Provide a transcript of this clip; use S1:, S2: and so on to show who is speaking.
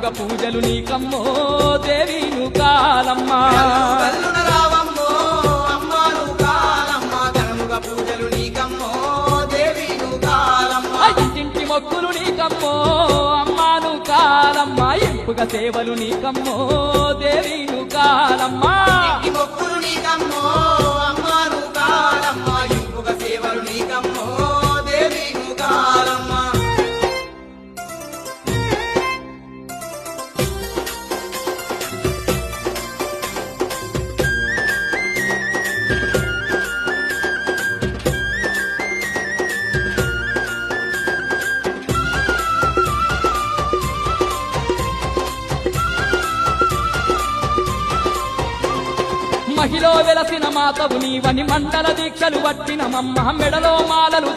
S1: ఘనముగ పూజలు నీకమ్మో దేవి నువ్వు కాలమ్మ
S2: గల్లున రావమ్మో అమ్మ నువ్వు కాలమ్మ ఘనముగ పూజలు నీకమ్మో దేవి నువ్వు కాలమ్మ
S1: ఇంటింటి మొక్కులు నీకమ్మో అమ్మా నువ్వు కాలమ్మ ఎంపుగ సేవలు నీకమ్మో దేవి నువ్వు కాలమ్మ
S2: ఇంటి మొక్కులు నీకమ్మో అమ్మ నువ్వు కాలమ్మ ఇంపుగ సేవలు నీకమ్మో దేవి నువ్వు కాలమ్మ
S1: మహిళ వెలసిన మాతవు నీవని మండల దీక్షలు పట్టిన మమ్మ మెడలో మాలలు